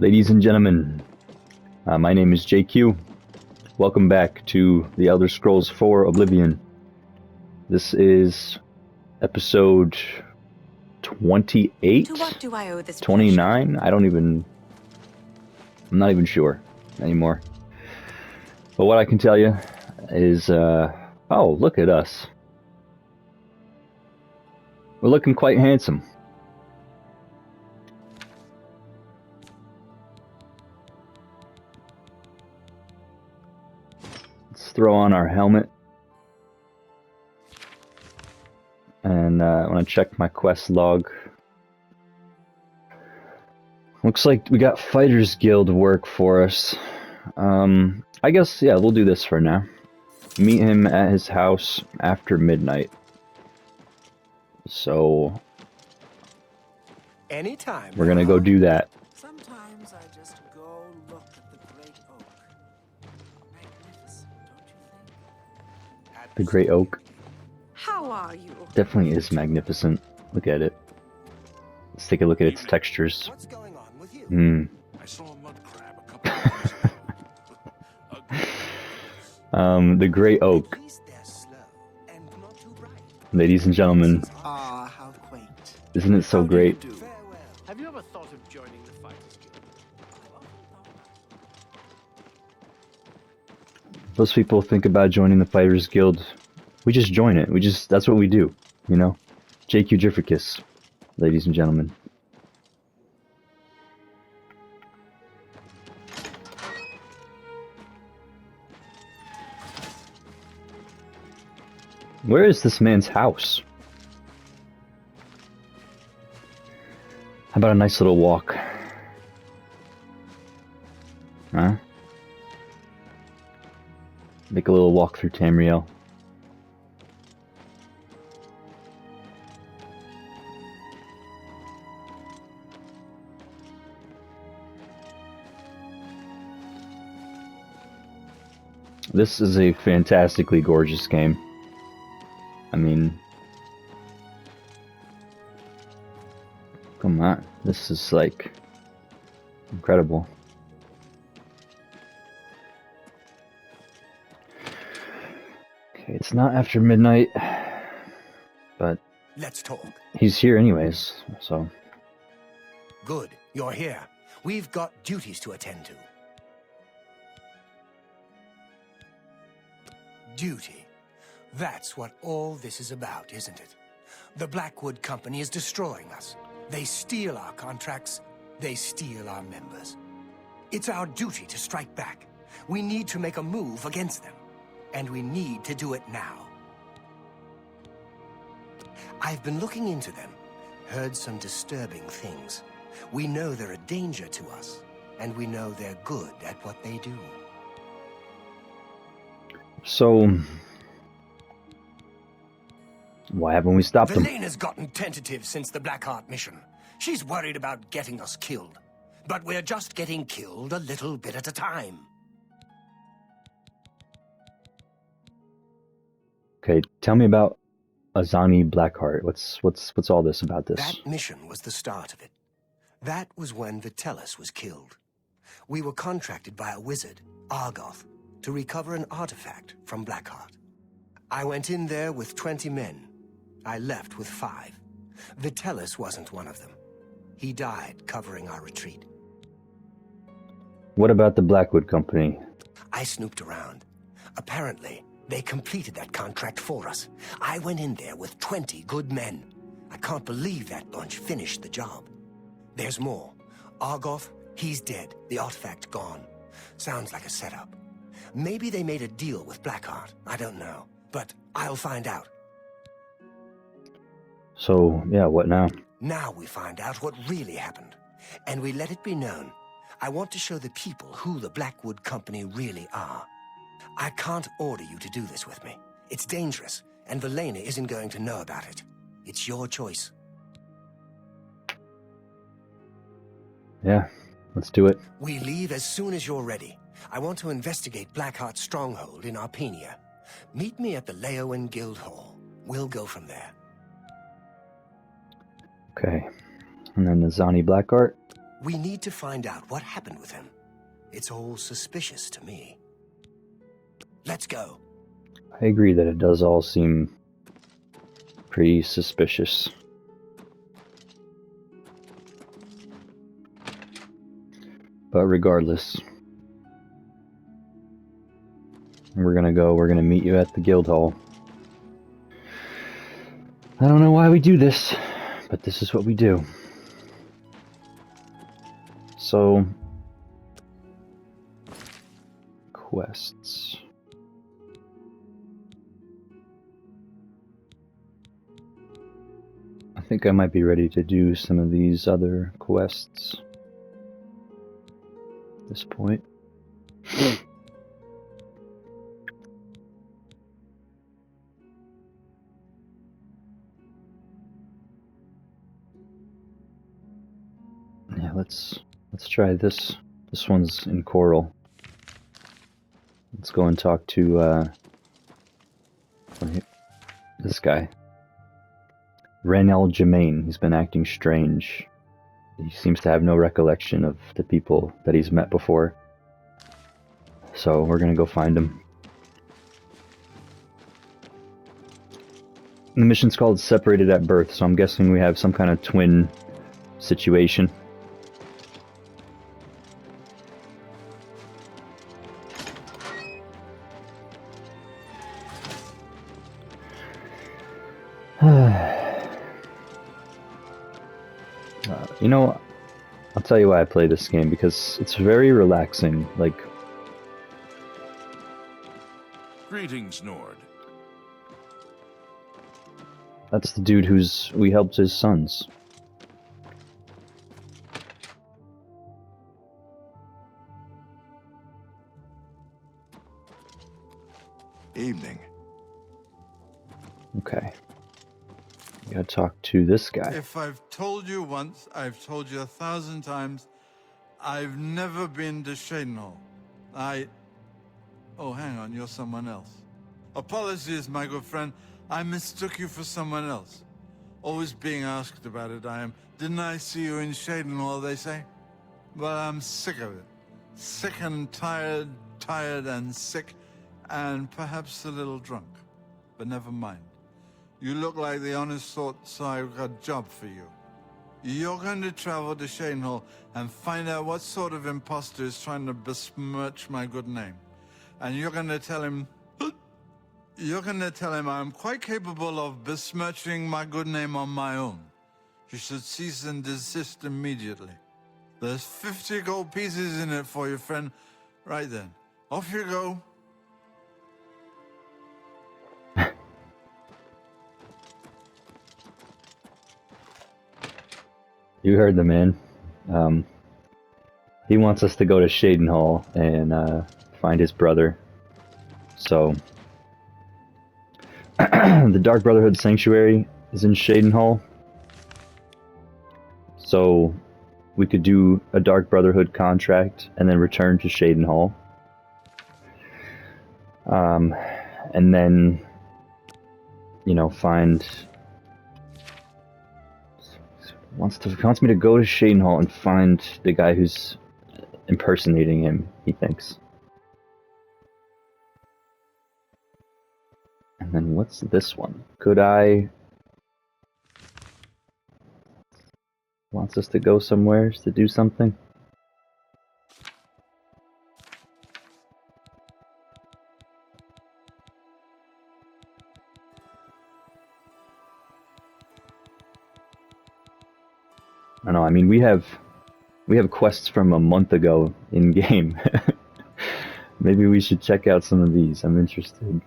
Ladies and gentlemen, my name is JQ. Welcome back to The Elder Scrolls 4 Oblivion. This is episode 28? To what do I owe this 29? I'm not even sure anymore. But what I can tell you is, oh, look at us. We're looking quite handsome. Let's throw on our helmet. And I want to check my quest log. Looks like we got Fighters Guild work for us. I guess, yeah, we'll do this for now. Meet him at his house after midnight. So, anytime we're gonna go do that. Sometimes I just go look at the great oak. Magnificent, don't you think? The Great Oak How are you? definitely is magnificent. Look at it. Let's take a look at its textures. What's going on with you? I saw a mud crab a couple of years ago. The Great Oak. At least they're slow and not too bright. Ladies and gentlemen, Ah, how quaint. isn't it so great? Farewell. Have you ever thought of joining the Fighters Guild? Most people think about joining the Fighters Guild. We just join it. That's what we do, you know? JQ Jifricus, ladies and gentlemen. Where is this man's house? How about a nice little walk? Huh? Make a little walk through Tamriel. This is a fantastically gorgeous game. I mean, come on, this is like incredible. Okay, it's not after midnight, but Let's talk. he's here anyways, so. Good, you're here. We've got duties to attend to. Duty. That's what all this is about, isn't it? The Blackwood Company is destroying us. They steal our contracts. They steal our members. It's our duty to strike back. We need to make a move against them. And we need to do it now. I've been looking into them, heard some disturbing things. We know they're a danger to us, and we know they're good at what they do. So, why haven't we stopped them? Velena's gotten tentative since the Blackheart mission. She's worried about getting us killed. But we're just getting killed a little bit at a time. Okay, tell me about Azani Blackheart. What's all this about this? That mission was the start of it. That was when Vitellis was killed. We were contracted by a wizard, Argoth, to recover an artifact from Blackheart. I went in there with 20 men. I left with 5. Vitellis wasn't one of them. He died covering our retreat. What about the Blackwood Company? I snooped around. Apparently, they completed that contract for us. I went in there with 20 good men. I can't believe that bunch finished the job. There's more. Argoth, he's dead. The artifact gone. Sounds like a setup. Maybe they made a deal with Blackheart. I don't know. But I'll find out. So, yeah, what now? Now we find out what really happened. And we let it be known. I want to show the people who the Blackwood Company really are. I can't order you to do this with me. It's dangerous, and Velena isn't going to know about it. It's your choice. Yeah, let's do it. We leave as soon as you're ready. I want to investigate Blackheart's stronghold in Arpenia. Meet me at the Leowen Guild Hall. We'll go from there. Okay. And then the Azani Blackheart. We need to find out what happened with him. It's all suspicious to me. Let's go. I agree that it does all seem pretty suspicious. But regardless, we're gonna meet you at the guild hall. I don't know why we do this, but this is what we do. So, quests. I think I might be ready to do some of these other quests at this point. Yeah, let's try this. This one's in Coral. Let's go and talk to this guy. Ranel Germain. He's been acting strange. He seems to have no recollection of the people that he's met before. So we're gonna go find him. The mission's called Separated at Birth, so I'm guessing we have some kind of twin situation. You know, I'll tell you why I play this game, because it's very relaxing. Like, Greetings, Nord. that's the dude we helped his sons. Evening. Okay. We gotta talk to this guy. If I've told you once, I've told you 1,000 times, I've never been to Shadenhall. Oh, hang on, you're someone else. Apologies, my good friend. I mistook you for someone else. Always being asked about it, I am. Didn't I see you in Shadenhall, they say? Well, I'm sick of it. Sick and tired, tired and sick, and perhaps a little drunk. But never mind. You look like the honest sort, so I've got a job for you. You're going to travel to Shadenhall and find out what sort of imposter is trying to besmirch my good name. And you're going to tell him... I'm quite capable of besmirching my good name on my own. You should cease and desist immediately. There's 50 gold pieces in it for you, friend. Right then. Off you go. You heard the man. He wants us to go to Shadenhall and find his brother. So, the Dark Brotherhood Sanctuary is in Shadenhall. So, we could do a Dark Brotherhood contract and then return to Shadenhall. And then, you know, find... Wants me to go to Shadenhall and find the guy who's impersonating him, he thinks. And then what's this one? Could I... Wants us to go somewhere to do something? I don't know, I mean, we have quests from a month ago in game. Maybe we should check out some of these. I'm interested.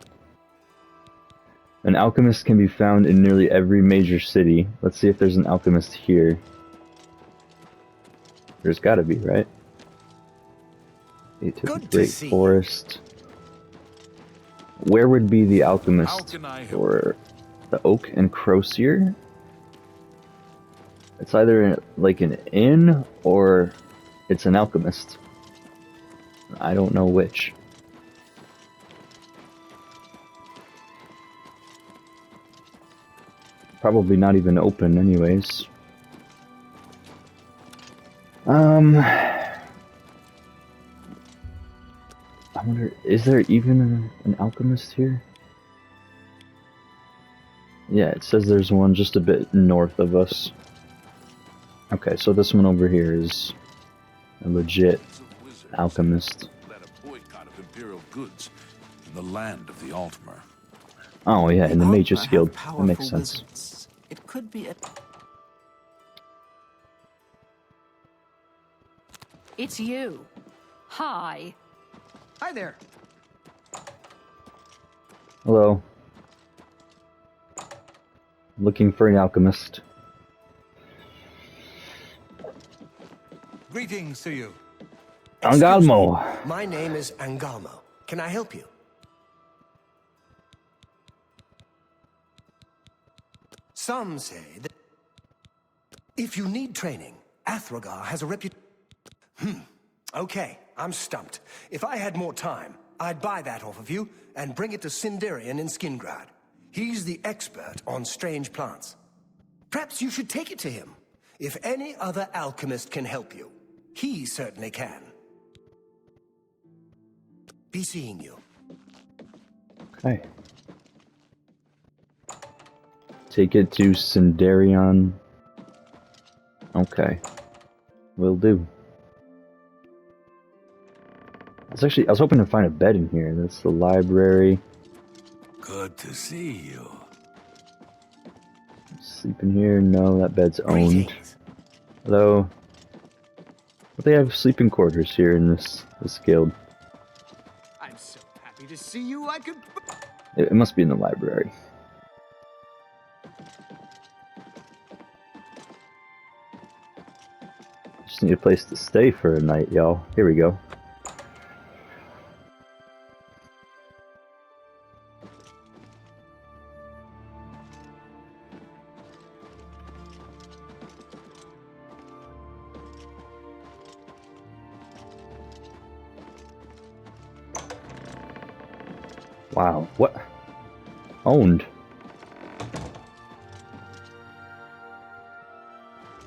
An alchemist can be found in nearly every major city. Let's see if there's an alchemist here. There's gotta be, right? To the Great Forest. Where would be the alchemist for the Oak and Crosier? It's either like an inn or it's an alchemist. I don't know which. Probably not even open anyways. I wonder, is there even an alchemist here? Yeah, it says there's one just a bit north of us. Okay, so this one over here is a legit alchemist. Led a boycott of Imperial goods in the land of the Altmer. Oh yeah, in the Mage's Altmer Guild. have That makes powerful sense. wizards. It could be a... It's you. Hi. Hi there. Hello. Looking for an alchemist. Greetings to you. Excuse me. Angalmo! My name is Angalmo. Can I help you? Some say that if you need training, Athragar has a reputation. Okay, I'm stumped. If I had more time, I'd buy that off of you and bring it to Sindarian in Skingrad. He's the expert on strange plants. Perhaps you should take it to him. If any other alchemist can help you, he certainly can. Be seeing you. Okay. Take it to Sindarian. Okay. Will do. I was hoping to find a bed in here. That's the library. Good to see you. Sleep in here? No, that bed's owned. Greetings. Hello. But they have sleeping quarters here in this guild. I'm so happy to see you, I could... It must be in the library. Just need a place to stay for a night, y'all. Here we go. Wow, what? Owned.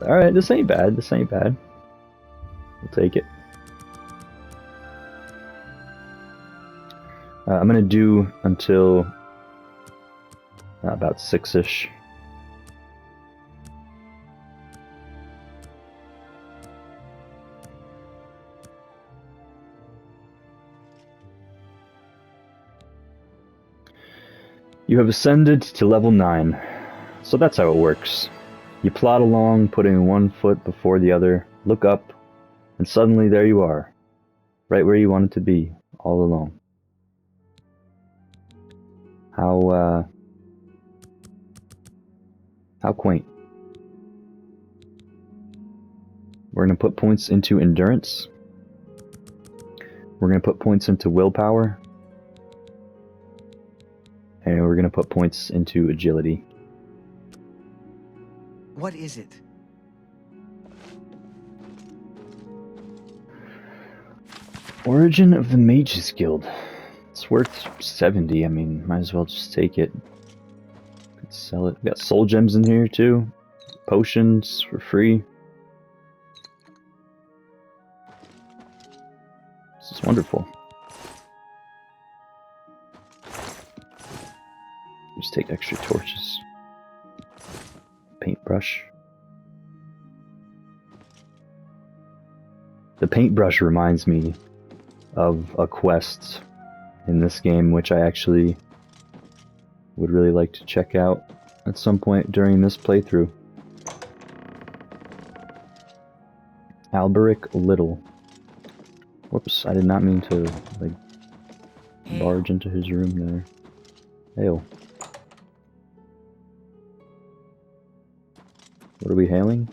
Alright, this ain't bad, this ain't bad. We'll take it. I'm gonna do until about 6-ish. You have ascended to level 9. So that's how it works. You plod along, putting one foot before the other, look up, and suddenly there you are. Right where you wanted to be, all along. How quaint. We're going to put points into endurance. We're going to put points into willpower. And we're going to put points into agility. What is it? Origin of the Mage's Guild. It's worth 70. I mean, might as well just take it. Could sell it. We got soul gems in here too. Potions for free. This is wonderful. Just take extra torches. Paintbrush. The paintbrush reminds me of a quest in this game, which I actually would really like to check out at some point during this playthrough. Alberic Little. Whoops, I did not mean to, like, barge into his room there. Hail. What are we hailing?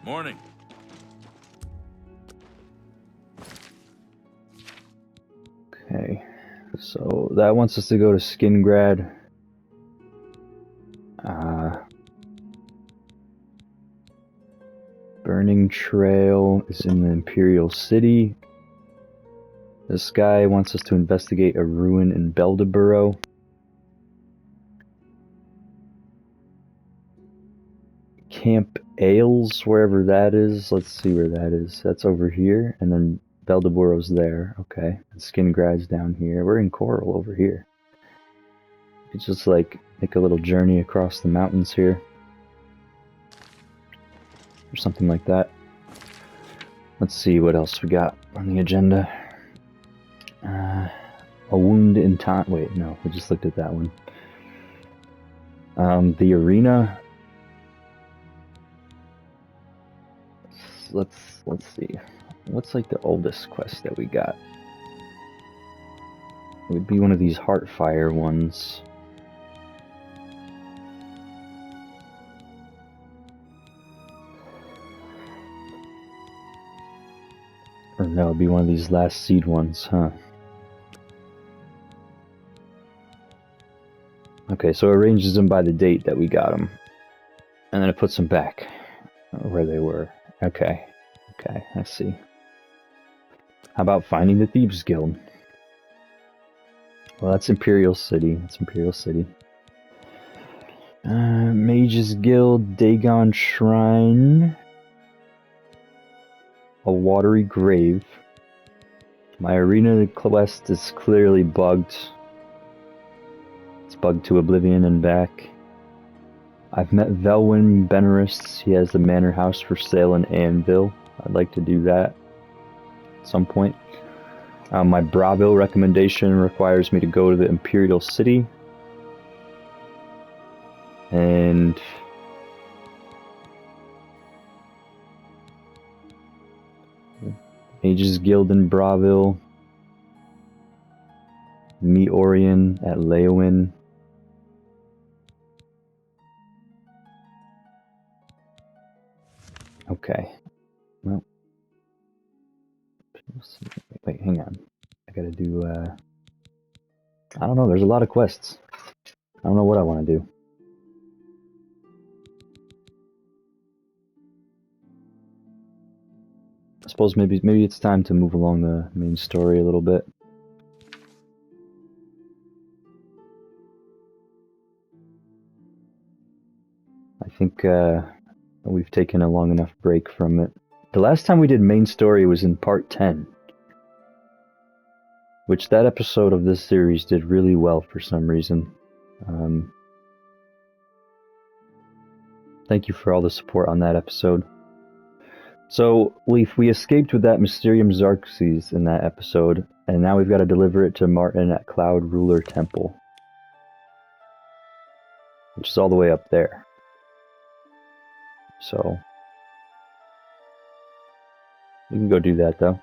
Morning. Okay, so that wants us to go to Skingrad. Burning Trail is in the Imperial City. This guy wants us to investigate a ruin in Beldeboro. Camp Ailes, wherever that is. Let's see where that is. That's over here, and then Beldeboro's there. Okay. And Skingrad's down here. We're in Coral over here. It's just like make a little journey across the mountains here. Or something like that. Let's see what else we got on the agenda. A wound in time. Wait, no, we just looked at that one. The arena. Let's see. What's like the oldest quest that we got? It would be one of these Heartfire ones. Or no, it'd be one of these Last Seed ones, huh? Okay, so it arranges them by the date that we got them. And then it puts them back where they were. Okay, I see. How about finding the Thieves Guild? Well, that's Imperial City. Mages Guild, Dagon Shrine. A watery grave. My arena quest is clearly bugged. It's bugged to Oblivion and back. I've met Velwyn Benerist. He has the manor house for sale in Anvil. I'd like to do that at some point. My Braville recommendation requires me to go to the Imperial City. And Mages Guild in Braville. Meet Orion at Leowin. Okay. Well. Wait, hang on. I gotta do, I don't know, there's a lot of quests. I don't know what I want to do. I suppose maybe it's time to move along the main story a little bit. I think we've taken a long enough break from it. The last time we did main story was in part 10. Which that episode of this series did really well for some reason. Thank you for all the support on that episode. So we escaped with that Mysterium Xarxes in that episode, and now we've got to deliver it to Martin at Cloud Ruler Temple. Which is all the way up there. So we can go do that though.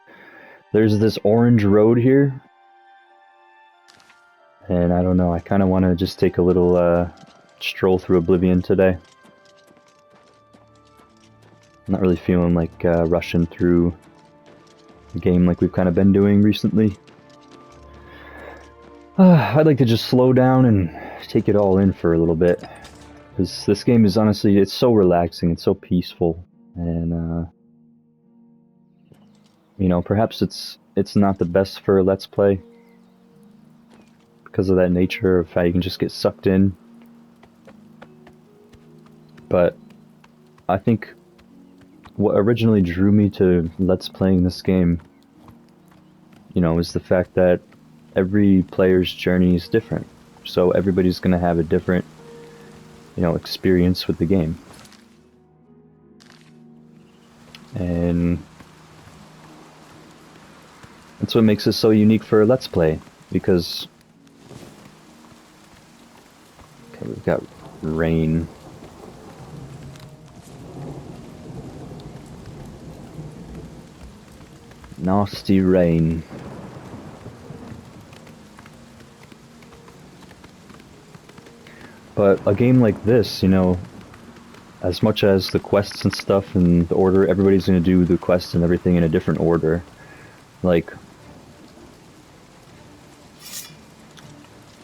There's this orange road here. And I don't know, I kind of want to just take a little stroll through Oblivion today. I'm not really feeling like rushing through the game like we've kind of been doing recently. I'd like to just slow down and take it all in for a little bit. Because this game is honestly, it's so relaxing, it's so peaceful. And, you know, perhaps it's not the best for a Let's Play. Because of that nature of how you can just get sucked in. But I think what originally drew me to Let's Playing this game, you know, is the fact that every player's journey is different. So everybody's going to have a different, you know, experience with the game. And that's what makes it so unique for a Let's Play. Because we've got rain. Nasty rain. But a game like this, you know, as much as the quests and stuff and the order, everybody's going to do the quests and everything in a different order. Like,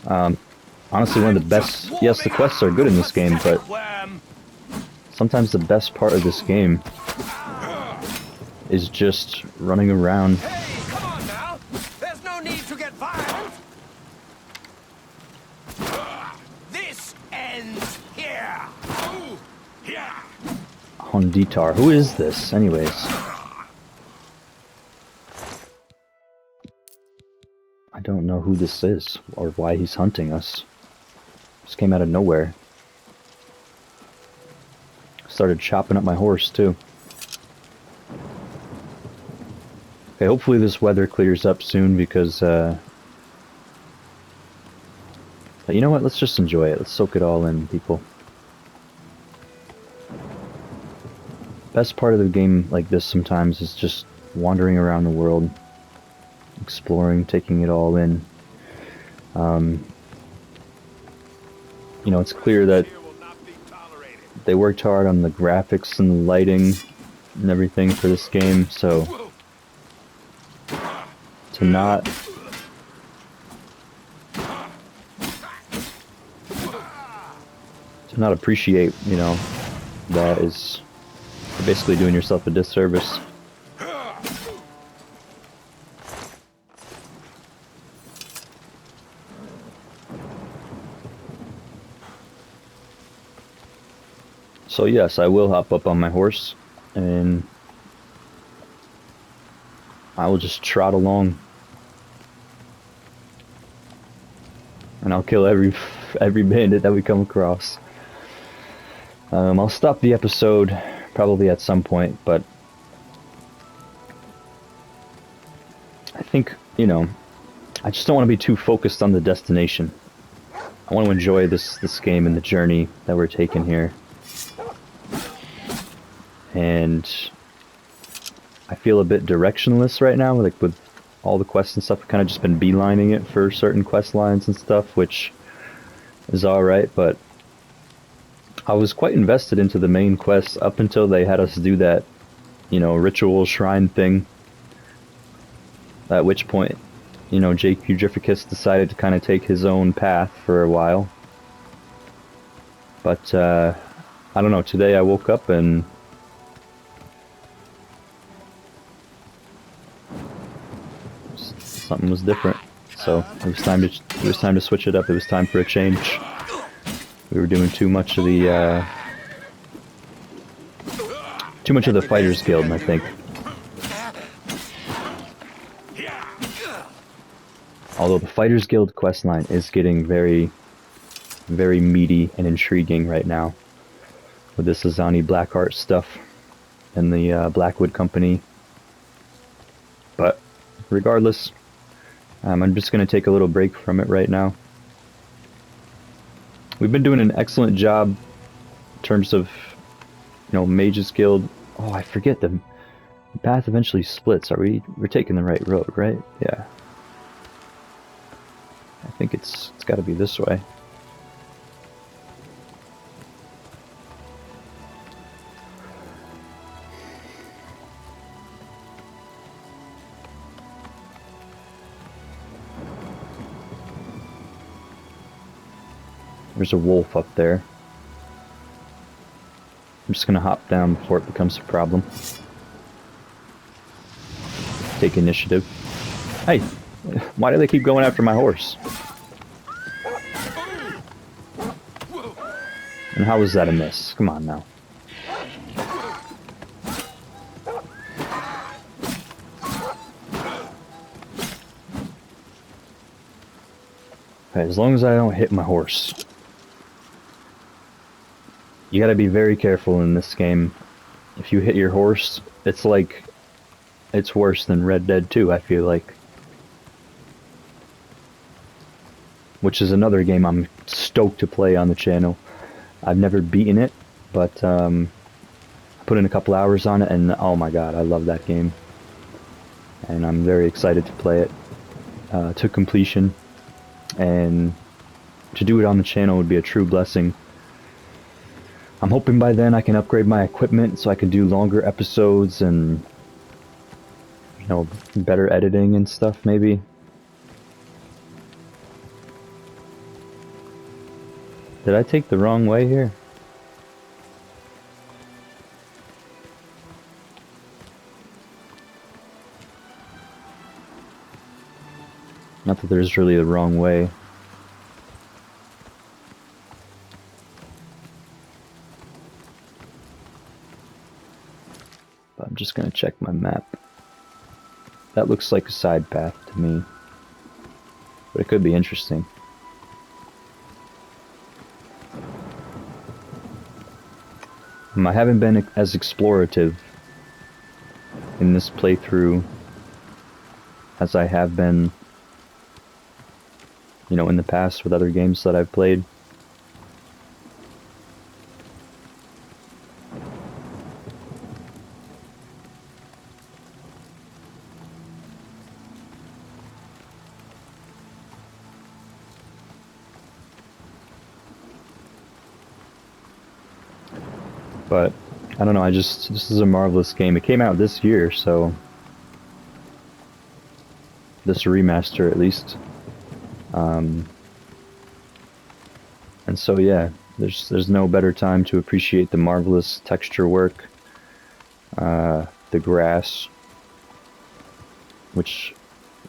honestly, one of the best... Yes, the quests are good in this game, but sometimes the best part of this game is just running around. Hey, come on now! There's no need to get violent! This ends here! Ooh, yeah. Honditar. Who is this, anyways? I don't know who this is, or why he's hunting us. Just came out of nowhere. Started chopping up my horse, too. Okay, hopefully this weather clears up soon, because, but you know what? Let's just enjoy it. Let's soak it all in, people. Best part of the game like this sometimes is just wandering around the world, exploring, taking it all in. You know, it's clear that they worked hard on the graphics and the lighting and everything for this game, so to not appreciate, you know, that is basically doing yourself a disservice. So yes, I will hop up on my horse and I will just trot along, and I'll kill every bandit that we come across. I'll stop the episode probably at some point, but I think, you know, I just don't want to be too focused on the destination. I want to enjoy this game and the journey that we're taking here. And I feel a bit directionless right now, like with all the quests and stuff. I've kind of just been beelining it for certain quest lines and stuff, which is alright, but I was quite invested into the main quest up until they had us do that, you know, ritual shrine thing. At which point, you know, Jake Eudrificus decided to kind of take his own path for a while. But, I don't know, today I woke up and something was different. So it was time to switch it up. It was time for a change. We were doing too much of the Fighters Guild, I think. Although the Fighters Guild questline is getting very, very meaty and intriguing right now with this Azani Blackheart stuff and the Blackwood Company. But regardless, I'm just going to take a little break from it right now. We've been doing an excellent job in terms of, you know, Mages Guild. Oh, I forget the path eventually splits. We're taking the right road, right? Yeah. I think it's got to be this way. There's a wolf up there. I'm just gonna hop down before it becomes a problem. Take initiative. Hey! Why do they keep going after my horse? And how was that a miss? Come on now. Okay, as long as I don't hit my horse. You gotta be very careful in this game. If you hit your horse, it's like... it's worse than Red Dead 2, I feel like. Which is another game I'm stoked to play on the channel. I've never beaten it, but I put in a couple hours on it, and oh my god, I love that game. And I'm very excited to play it to completion. And to do it on the channel would be a true blessing. I'm hoping by then I can upgrade my equipment so I can do longer episodes and, you know, better editing and stuff, maybe. Did I take the wrong way here? Not that there's really a wrong way. But I'm just gonna check my map. That looks like a side path to me. But it could be interesting. I haven't been as explorative in this playthrough as I have been, you know, in the past with other games that I've played. But I don't know, this is a marvelous game. It came out this year, so this remaster at least. And so yeah, there's no better time to appreciate the marvelous texture work, the grass, which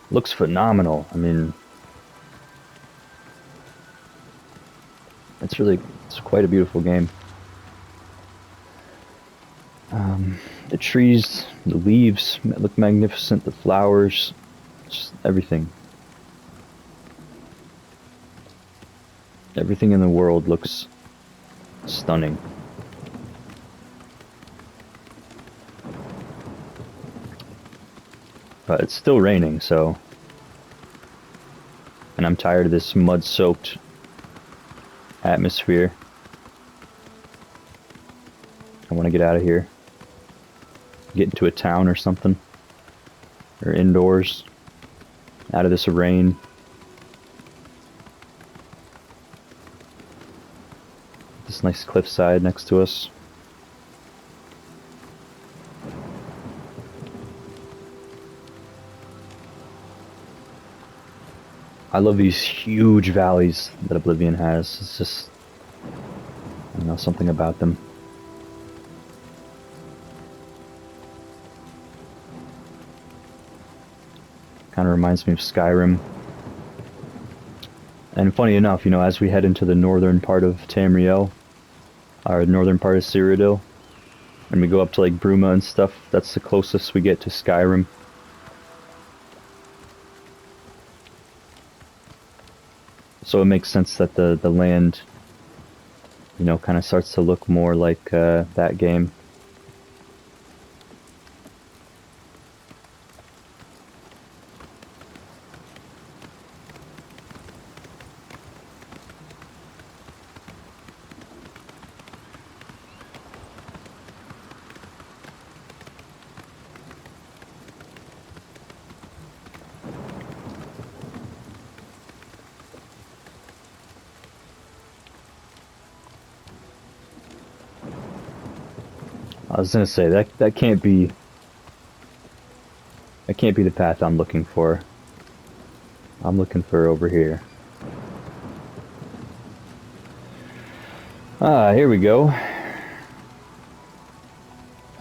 looks phenomenal. I mean, it's quite a beautiful game. The trees, the leaves look magnificent, the flowers, just everything. Everything in the world looks stunning. But it's still raining, so... And I'm tired of this mud-soaked atmosphere. I want to get out of here. Get into a town or something. Or indoors. Out of this rain. This nice cliffside next to us. I love these huge valleys that Oblivion has. It's just, I don't know, something about them. Kind of reminds me of Skyrim. And funny enough, you know, as we head into the northern part of Tamriel, or northern part of Cyrodiil, and we go up to like Bruma and stuff, that's the closest we get to Skyrim. So it makes sense that the land, you know, kind of starts to look more like that game. I was gonna say that can't be the path I'm looking for. I'm looking for over here. Ah, here we go. I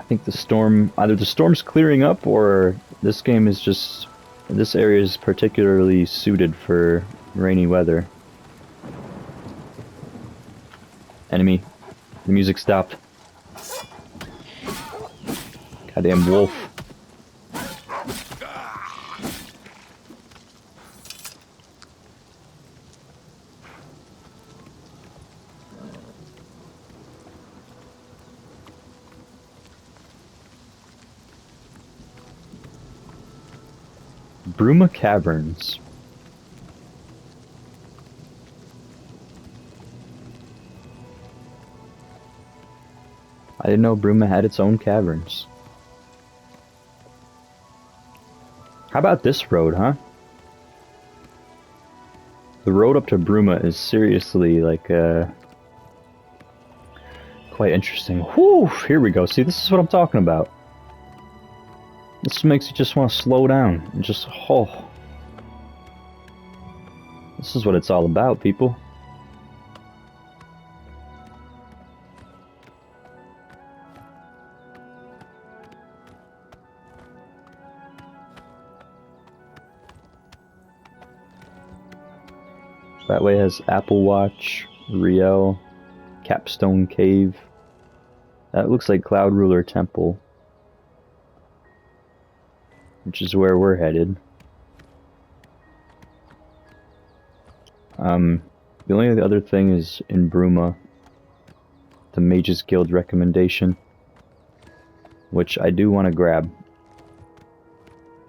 think either the storm's clearing up or this game is just, this area is particularly suited for rainy weather. Enemy. The music stopped. Goddamn wolf. Bruma Caverns. I didn't know Bruma had its own caverns. How about this road, huh? The road up to Bruma is seriously, like, quite interesting. Whew! Here we go. See, this is what I'm talking about. This makes you just want to slow down and just, oh. This is what it's all about, people. That way has Apple Watch, Riel, Capstone Cave. That looks like Cloud Ruler Temple, which is where we're headed. The only other thing is in Bruma, the Mages Guild recommendation, which I do want to grab.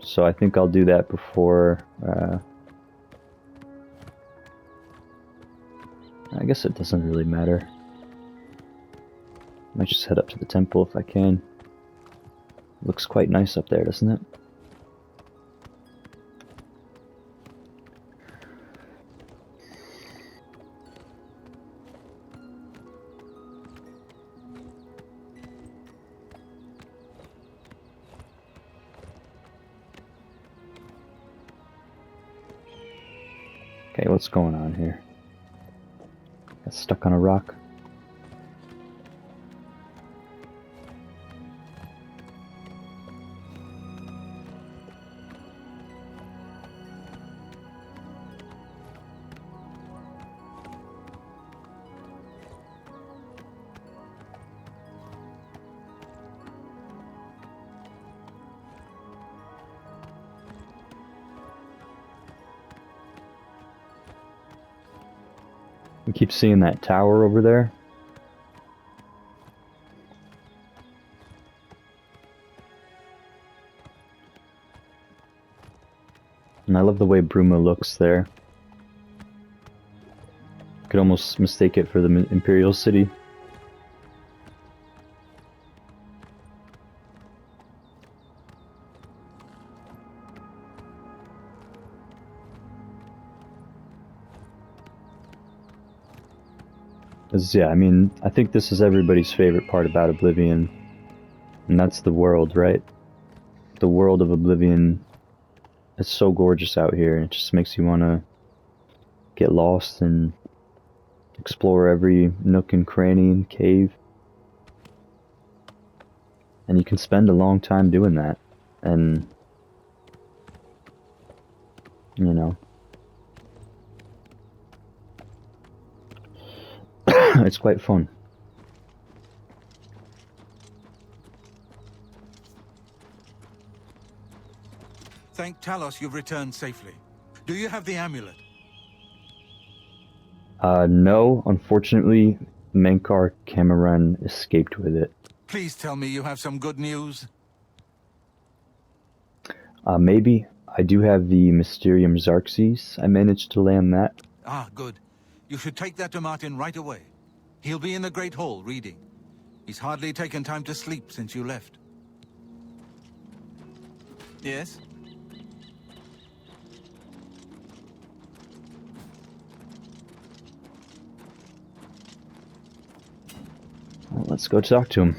So I think I'll do that before, I guess it doesn't really matter. Might just head up to the temple if I can. Looks quite nice up there, doesn't it? Okay, what's going on here? Got stuck on a rock. We keep seeing that tower over there. And I love the way Bruma looks there. Could almost mistake it for the Imperial City. Yeah, I mean, I think this is everybody's favorite part about Oblivion, and that's the world, right? The world of Oblivion is so gorgeous out here, and it just makes you want to get lost and explore every nook and cranny and cave. And you can spend a long time doing that, and, you know, it's quite fun. Thank Talos you've returned safely. Do you have the amulet? No, unfortunately, Menkar Cameron escaped with it. Please tell me you have some good news. Maybe. I do have the Mysterium Xarxes. I managed to land that. Ah, good. You should take that to Martin right away. He'll be in the Great Hall reading. He's hardly taken time to sleep since you left. Yes? Well, let's go talk to him.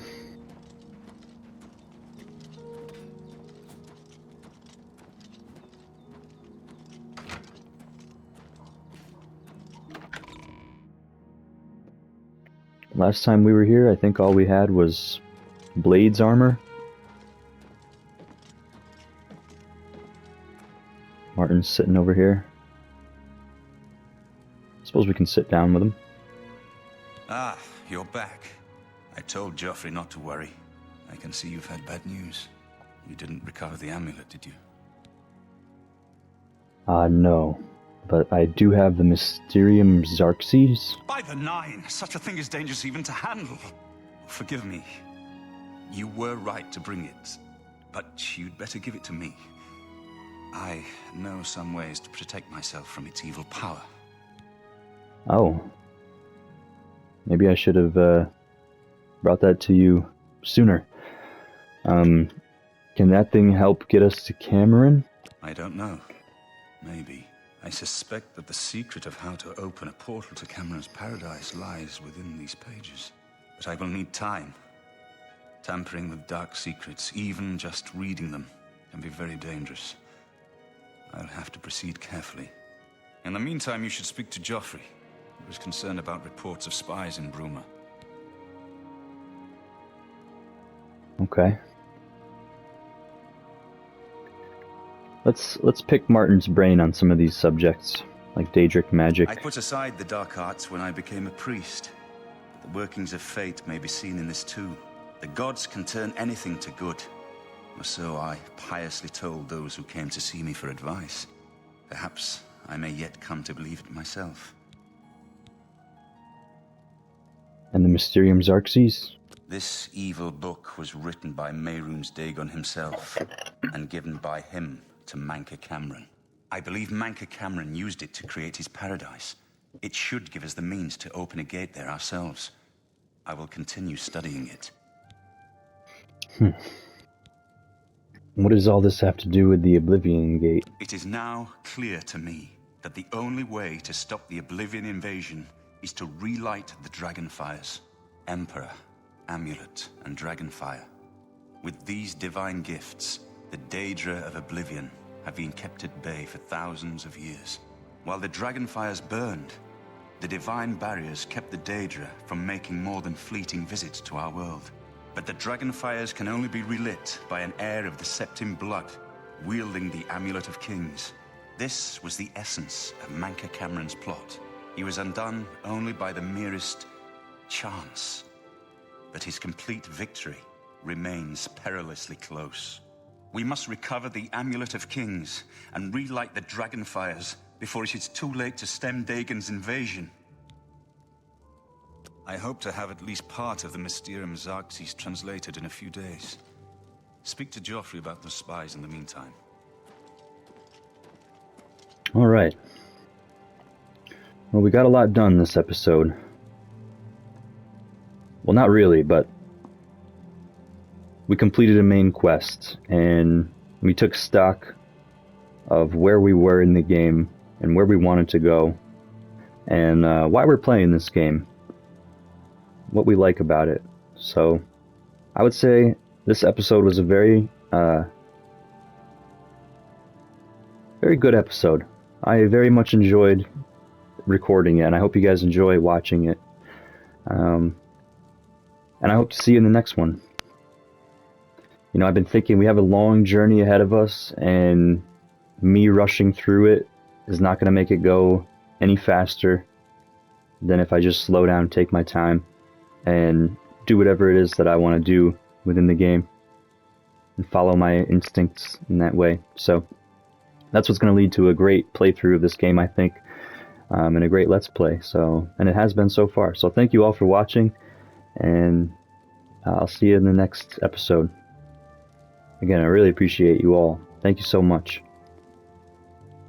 Last time we were here, I think all we had was Blade's armor. Martin's sitting over here. Suppose we can sit down with him. Ah, you're back. I told Joffrey not to worry. I can see you've had bad news. You didn't recover the amulet, did you? No. But I do have the Mysterium Xarxes. By the Nine! Such a thing is dangerous even to handle. Forgive me. You were right to bring it, but you'd better give it to me. I know some ways to protect myself from its evil power. Oh. Maybe I should have brought that to you sooner. Can that thing help get us to Cameron? I don't know. Maybe. I suspect that the secret of how to open a portal to Cameron's paradise lies within these pages. But I will need time. Tampering with dark secrets, even just reading them, can be very dangerous. I'll have to proceed carefully. In the meantime, you should speak to Joffrey. He was concerned about reports of spies in Bruma. Okay. Let's pick Martin's brain on some of these subjects. like Daedric magic. I put aside the dark arts when I became a priest. The workings of fate may be seen in this too. The gods can turn anything to good. Or so I piously told those who came to see me for advice. Perhaps I may yet come to believe it myself. And the Mysterium Xerxes? This evil book was written by Mehrunes Dagon himself, and given by him to Manca Cameron. I believe Manca Cameron used it to create his paradise. It should give us the means to open a gate there ourselves. I will continue studying it. What does all this have to do with the Oblivion Gate? It is now clear to me that the only way to stop the Oblivion invasion is to relight the Dragonfires. Emperor, Amulet, and Dragonfire. With these divine gifts, the Daedra of Oblivion have been kept at bay for thousands of years. While the Dragonfires burned, the divine barriers kept the Daedra from making more than fleeting visits to our world. But the Dragonfires can only be relit by an heir of the Septim blood, wielding the Amulet of Kings. This was the essence of Manca Cameron's plot. He was undone only by the merest chance. But his complete victory remains perilously close. We must recover the Amulet of Kings and relight the Dragonfires before it is too late to stem Dagon's invasion. I hope to have at least part of the Mysterium Xerxes translated in a few days. Speak to Joffrey about those spies in the meantime. All right. Well, we got a lot done this episode. Well, not really, but we completed a main quest, and we took stock of where we were in the game and where we wanted to go, and why we're playing this game, what we like about it. So I would say this episode was a very good episode. I very much enjoyed recording it, and I hope you guys enjoy watching it. And I hope to see you in the next one. You know, I've been thinking we have a long journey ahead of us, and me rushing through it is not going to make it go any faster than if I just slow down, take my time, and do whatever it is that I want to do within the game and follow my instincts in that way. So that's what's going to lead to a great playthrough of this game, I think, and a great Let's Play. So, and it has been so far. So thank you all for watching, and I'll see you in the next episode. Again, I really appreciate you all. Thank you so much.